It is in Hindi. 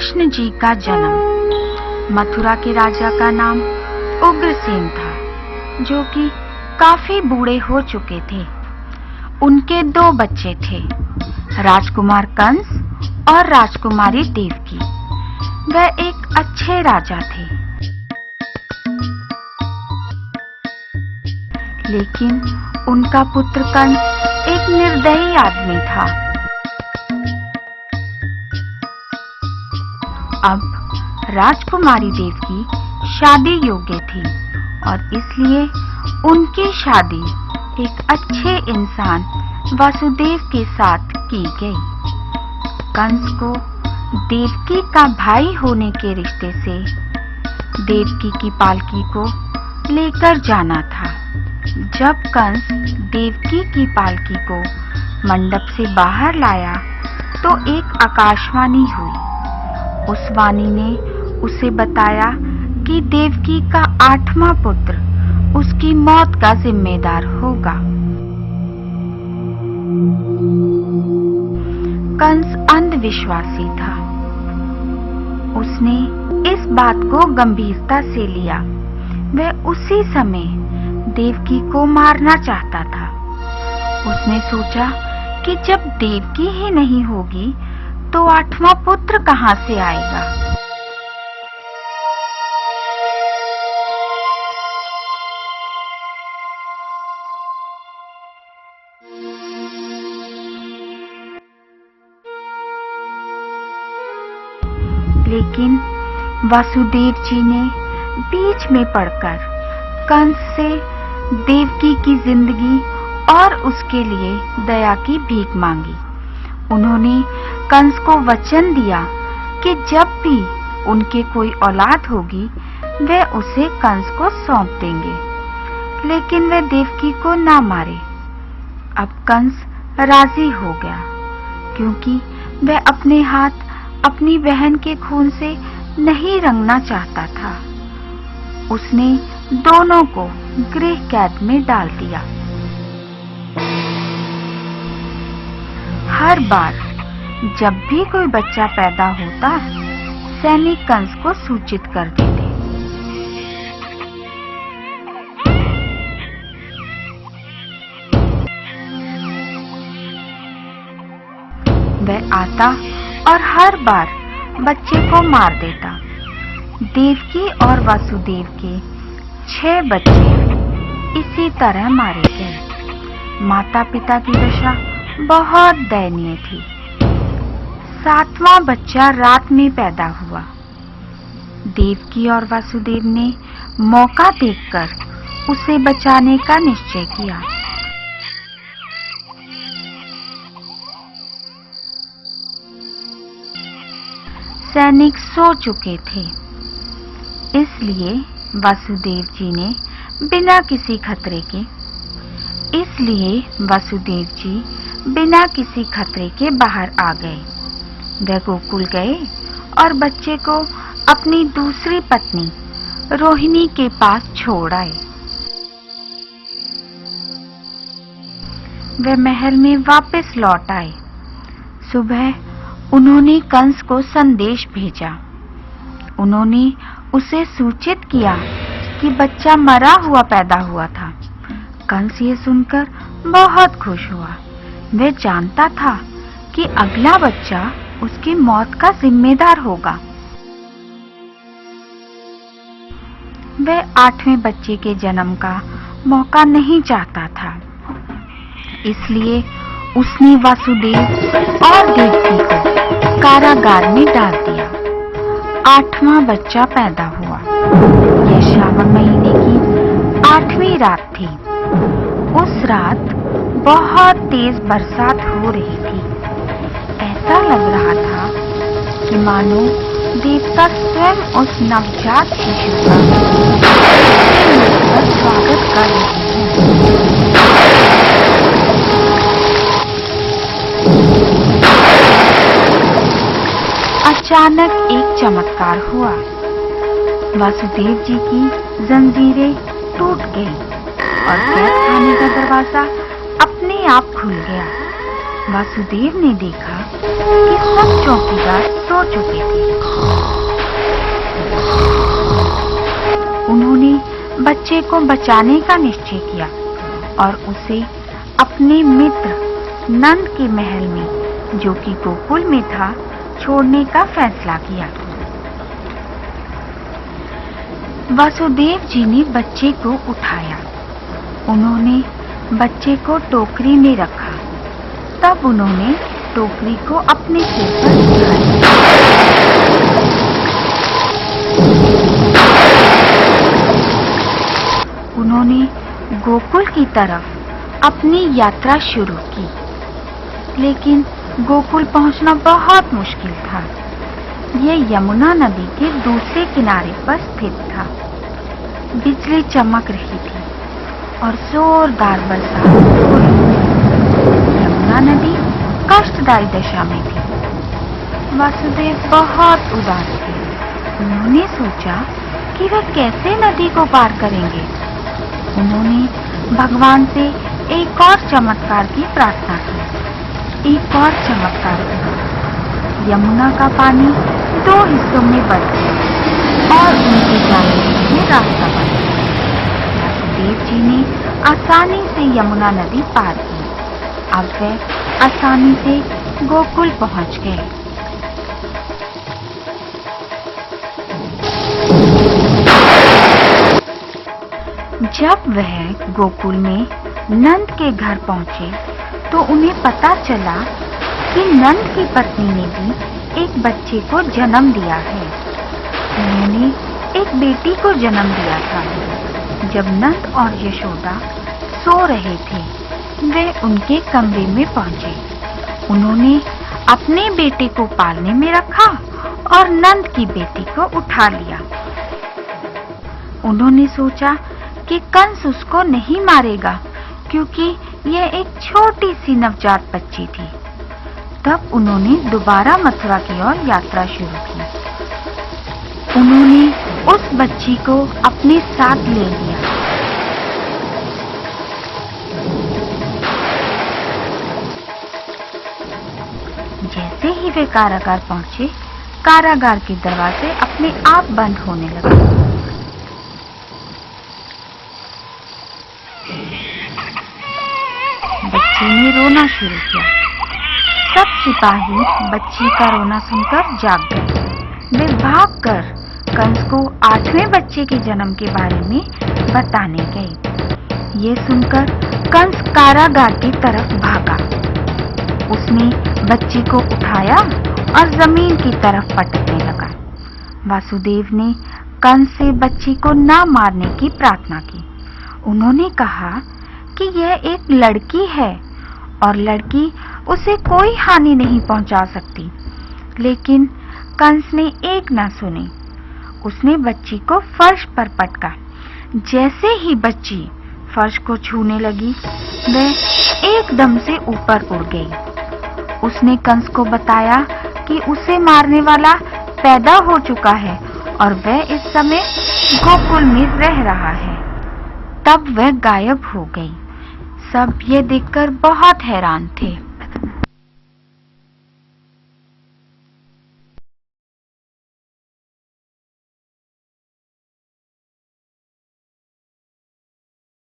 कृष्ण जी का जन्म। मथुरा के राजा का नाम उग्रसेन था, जो कि काफी बूढ़े हो चुके थे। उनके 2 बच्चे थे, राजकुमार कंस और राजकुमारी देवकी। वह एक अच्छे राजा थे, लेकिन उनका पुत्र कंस एक निर्दयी आदमी था। अब राजकुमारी देवकी शादी योग्य थी और इसलिए उनकी शादी एक अच्छे इंसान वासुदेव के साथ की गई। कंस को देवकी का भाई होने के रिश्ते से देवकी की पालकी को लेकर जाना था। जब कंस देवकी की पालकी को मंडप से बाहर लाया तो एक आकाशवाणी हुई। उस वाणी ने उसे बताया कि देवकी का 8वां पुत्र उसकी मौत का जिम्मेदार होगा। कंस अंधविश्वासी था। उसने इस बात को गंभीरता से लिया। वह उसी समय देवकी को मारना चाहता था। उसने सोचा कि जब देवकी ही नहीं होगी तो 8वां पुत्र कहां से आएगा। लेकिन वासुदेव जी ने बीच में पड़कर कंस से देवकी की जिंदगी और उसके लिए दया की भीख मांगी। उन्होंने कंस को वचन दिया कि जब भी उनके कोई औलाद होगी वे उसे कंस को सौंप देंगे, लेकिन वे देवकी को ना मारे। अब कंस राजी हो गया, क्योंकि वह अपने हाथ अपनी बहन के खून से नहीं रंगना चाहता था। उसने दोनों को गृह कैद में डाल दिया। हर बार जब भी कोई बच्चा पैदा होता, सैनिक कंस को सूचित कर देते। वह आता और हर बार बच्चे को मार देता। देवकी और वासुदेव के 6 बच्चे इसी तरह मारे गए। माता पिता की दशा बहुत दयनीय थी। 7वां बच्चा रात में पैदा हुआ। देवकी और वासुदेव ने मौका देखकर उसे बचाने का निश्चय किया। सैनिक सो चुके थे, इसलिए वासुदेव जी बिना किसी खतरे के बाहर आ गए। वे गोकुल गए और बच्चे को अपनी दूसरी पत्नी रोहिणी के पास छोड़ आए। वे महल में वापस लौट आए। सुबह उन्होंने कंस को संदेश भेजा। उन्होंने उसे सूचित किया कि बच्चा मरा हुआ पैदा हुआ था। कंस ये सुनकर बहुत खुश हुआ। वह जानता था कि अगला बच्चा उसकी मौत का जिम्मेदार होगा। वह 8वें बच्चे के जन्म का मौका नहीं चाहता था, इसलिए उसने वासुदेव और देवकी को कारागार में डाल दिया। 8वां बच्चा पैदा हुआ। यह श्रावण महीने की 8वीं रात थी। उस रात बहुत तेज बरसात हो रही थी। ऐसा लग रहा था कि मानो देवता स्वयं उस नवजात शिशु का स्वागत कर रहे हैं। अचानक एक चमत्कार हुआ। वासुदेव जी की जंजीरें टूट गईं और कैद खाने का दरवाजा अपने आप खुल गया। वासुदेव ने देखा कि सब चौकीदार सो चुके थे। उन्होंने बच्चे को बचाने का निश्चय किया और उसे अपने मित्र नंद के महल में, जो कि गोकुल में था, छोड़ने का फैसला किया। वासुदेव जी ने बच्चे को उठाया। उन्होंने बच्चे को टोकरी में रखा। तब उन्होंने टोकरी को अपने सिर पर उठाया। उन्होंने गोकुल की तरफ अपनी यात्रा शुरू की। लेकिन गोकुल पहुंचना बहुत मुश्किल था। यह यमुना नदी के दूसरे किनारे पर स्थित था। बिजली चमक रही थी और जोरदार बरसात हो रही थी। यमुना नदी कष्टदायी दशा में थी। वासुदेव बहुत उदास थे। उन्होंने सोचा कि वे कैसे नदी को पार करेंगे। उन्होंने भगवान से एक और चमत्कार की प्रार्थना की। एक और चमत्कार हुआ। यमुना का पानी 2 हिस्सों में बंट गया और उनके जाने के लिए रास्ता बन गया। वासुदेव जी ने आसानी से यमुना नदी पार की। अब वे आसानी से गोकुल पहुंच गए। जब वह गोकुल में नंद के घर पहुंचे तो उन्हें पता चला कि नंद की पत्नी ने भी एक बच्चे को जन्म दिया है। उन्होंने एक बेटी को जन्म दिया था। जब नंद और यशोदा सो रहे थे, वे उनके कमरे में पहुंचे। उन्होंने अपने बेटे को पालने में रखा और नंद की बेटी को उठा लिया। उन्होंने सोचा कि कंस उसको नहीं मारेगा, क्योंकि यह एक छोटी सी नवजात बच्ची थी। तब उन्होंने दोबारा मथुरा की ओर यात्रा शुरू की। उन्होंने उस बच्ची को अपने साथ ले लिया। जैसे ही वे कारागार पहुंचे, कारागार के दरवाजे अपने आप बंद होने लगे। बच्ची ने रोना शुरू किया। सब सिपाही बच्ची का रोना सुनकर जाग गए। वे भागकर कंस को 8वें बच्चे के जन्म के बारे में बताने गए। ये सुनकर कंस कारागार की तरफ भागा। उसने बच्ची को उठाया और जमीन की तरफ पटकने लगा। वासुदेव ने कंस से बच्ची को ना मारने की प्रार्थना की। उन्होंने कहा कि यह एक लड़की है और लड़की उसे कोई हानि नहीं पहुंचा सकती। लेकिन कंस ने एक न सुनी। उसने बच्ची को फर्श पर पटका। जैसे ही बच्ची फर्श को छूने लगी, वह एकदम से ऊपर उड़ गई। उसने कंस को बताया कि उसे मारने वाला पैदा हो चुका है और वह इस समय गोकुल में रह रहा है। तब वह गायब हो गई। सब ये देखकर बहुत हैरान थे।